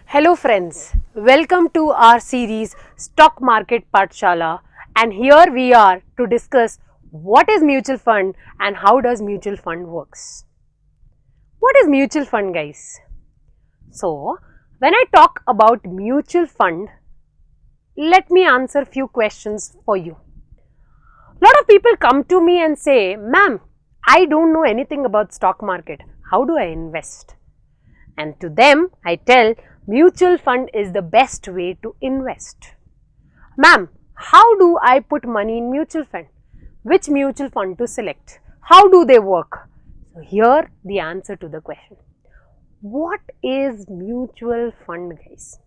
Hello friends, welcome to our series Stock Market Patashala, and here we are to discuss what is mutual fund and how does mutual fund works. What is mutual fund, guys? So when I talk about mutual fund, let me answer few questions for you. Lot of people come to me and say, ma'am, I don't know anything about stock market. How do I invest? And to them I tell, mutual fund is the best way to invest. Ma'am, how do I put money in mutual fund? Which mutual fund to select? How do they work? So here the answer to the question. What is mutual fund, guys?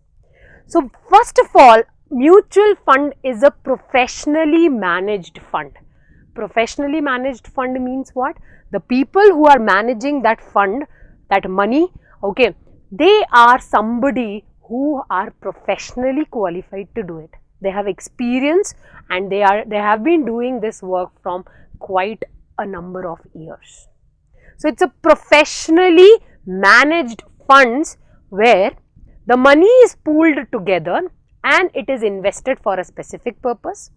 So first of all, mutual fund is a professionally managed fund. Professionally managed fund means what? The people who are managing that fund, that money, okay, they are somebody who are professionally qualified to do it. They have experience and they have been doing this work from quite a number of years. So it's a professionally managed funds where the money is pooled together and it is invested for a specific purpose.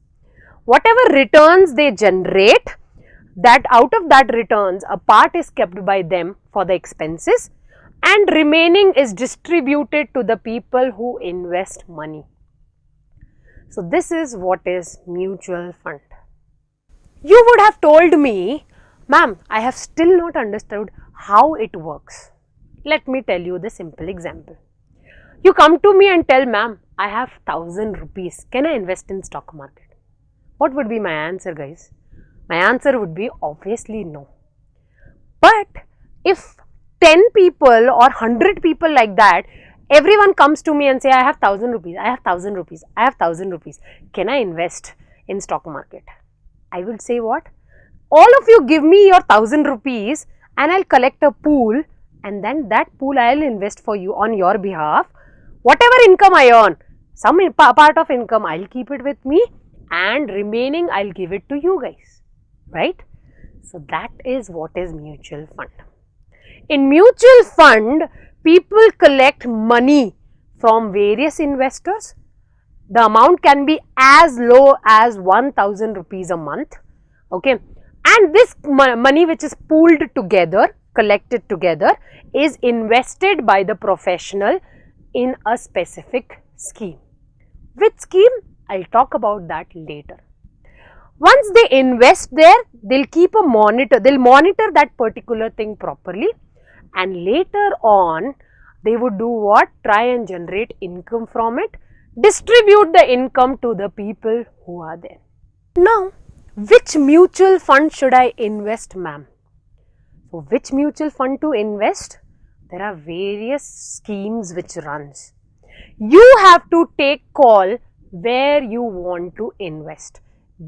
Whatever returns they generate, that out of that returns, a part is kept by them for the expenses and remaining is distributed to the people who invest money. So this is what is mutual fund. You would have told me, ma'am, I have still not understood how it works. Let me tell you the simple example. You come to me and tell, ma'am, I have 1000 rupees. Can I invest in stock market? What would be my answer, guys? My answer would be obviously no. But if 10 people or 100 people like that, everyone comes to me and say, I have 1000 rupees, I have 1000 rupees, I have 1000 rupees. Can I invest in stock market? I will say what? All of you give me your 1000 rupees and I'll collect a pool, and then that pool I'll invest for you on your behalf. Whatever income I earn, some part of income I'll keep it with me and remaining I'll give it to you guys, right? So that is what is mutual fund. In mutual fund, people collect money from various investors. The amount can be as low as 1000 rupees a month, okay, and this money which is pooled together, collected together, is invested by the professional in a specific scheme. Which scheme? I'll talk about that later. Once they invest there, they'll keep a monitor, they'll monitor that particular thing properly, and later on they would do what? Try and generate income from it, distribute the income to the people who are there. Now, which mutual fund should I invest, ma'am? So, which mutual fund to invest? There are various schemes which runs. You have to take call where you want to invest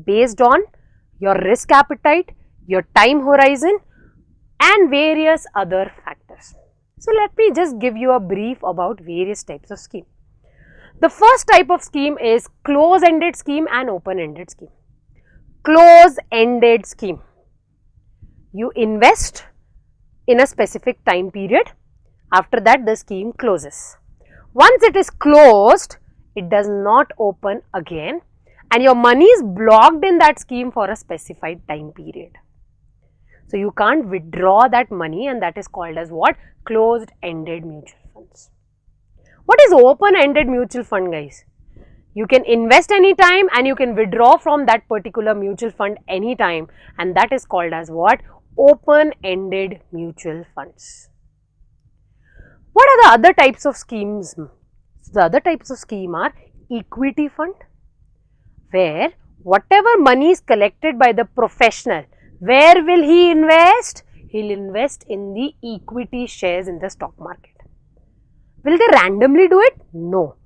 based on your risk appetite, your time horizon and various other factors. So let me just give you a brief about various types of scheme. The first type of scheme is close-ended scheme and open-ended scheme. Close-ended scheme. You invest in a specific time period. After that, the scheme closes. Once it is closed, it does not open again and your money is blocked in that scheme for a specified time period. So you can't withdraw that money, and that is called as what? Closed-ended mutual funds. What is open-ended mutual fund, guys? You can invest anytime and you can withdraw from that particular mutual fund anytime, and that is called as what? Open-ended mutual funds. What are the other types of schemes? The other types of scheme are equity fund, where whatever money is collected by the professional, where will he invest? He'll invest in the equity shares in the stock market. Will they randomly do it? No.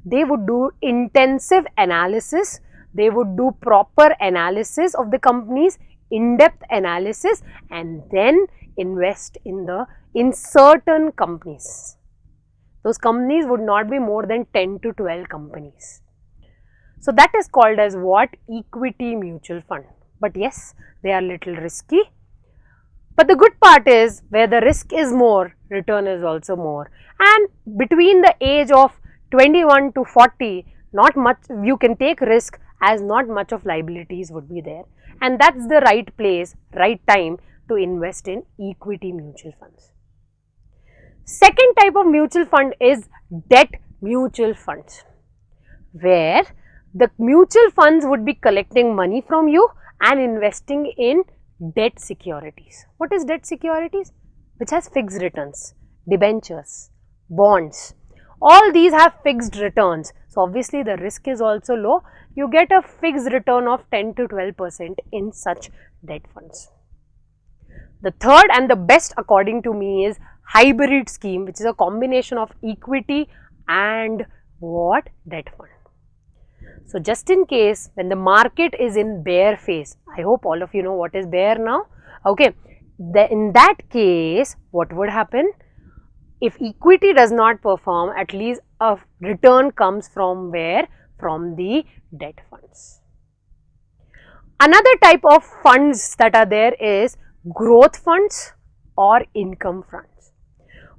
They would do intensive analysis, they would do proper analysis of the companies, in-depth analysis, and then invest in certain companies. Those companies would not be more than 10 to 12 companies. So that is called as what? Equity mutual fund. But yes, they are little risky. But the good part is where the risk is more, return is also more. And between the age of 21 to 40, not much, you can take risk as not much of liabilities would be there. And that's the right place, right time to invest in equity mutual funds. Second type of mutual fund is debt mutual funds, where the mutual funds would be collecting money from you and investing in debt securities. What is debt securities? Which has fixed returns, debentures, bonds. All these have fixed returns. So obviously the risk is also low. You get a fixed return of 10 to 12% in such debt funds. The third and the best according to me is hybrid scheme, which is a combination of equity and what? Debt fund. So just in case when the market is in bear phase, I hope all of you know what is bear now. Okay, in that case, what would happen? If equity does not perform, at least a return comes from where? From the debt funds. Another type of funds that are there is growth funds or income funds.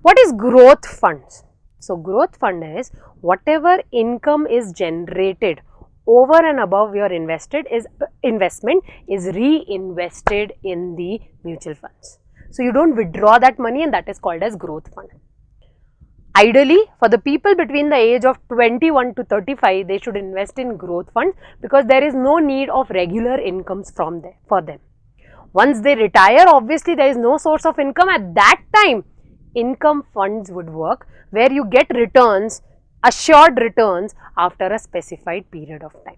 What is growth funds? So growth fund is whatever income is generated over and above your investment is reinvested in the mutual funds. So you don't withdraw that money, and that is called as growth fund. Ideally, for the people between the age of 21 to 35, they should invest in growth funds because there is no need of regular incomes from there for them. Once they retire, obviously there is no source of income. At that time, income funds would work, where you get returns, assured returns after a specified period of time.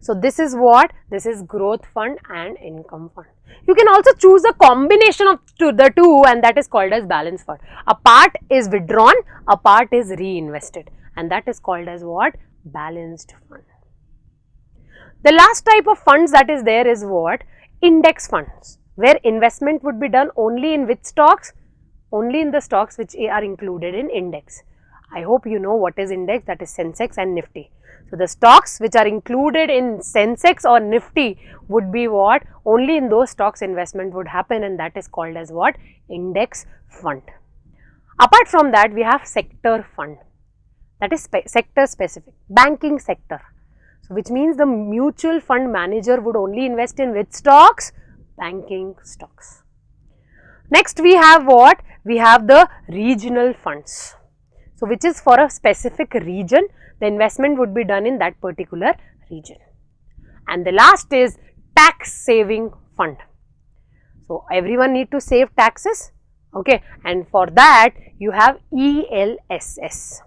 So this is what? This is growth fund and income fund. You can also choose a combination of the two, and that is called as balance fund. A part is withdrawn, a part is reinvested, and that is called as what? Balanced fund. The last type of funds that is there is what? Index funds, where investment would be done only in which stocks? Only in the stocks which are included in index. I hope you know what is index, that is Sensex and Nifty. So the stocks which are included in Sensex or Nifty would be what? Only in those stocks investment would happen, and that is called as what? Index fund. Apart from that, we have sector fund, that is sector specific, banking sector. So which means the mutual fund manager would only invest in which stocks? Banking stocks. Next we have what? We have the regional funds. So which is for a specific region, the investment would be done in that particular region. And the last is tax saving fund. So everyone need to save taxes, okay, and for that you have ELSS,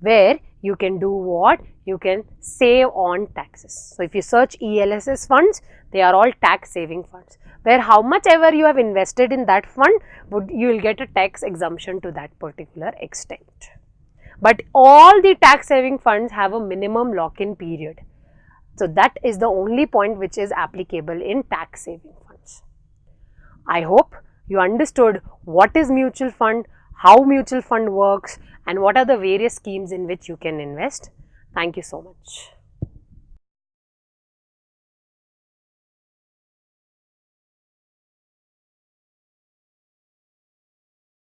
where you can do what? You can save on taxes. So if you search ELSS funds, they are all tax saving funds, where how much ever you have invested in that fund, you will get a tax exemption to that particular extent. But all the tax saving funds have a minimum lock-in period. So that is the only point which is applicable in tax saving funds. I hope you understood what is mutual fund, how mutual fund works, and what are the various schemes in which you can invest. Thank you so much.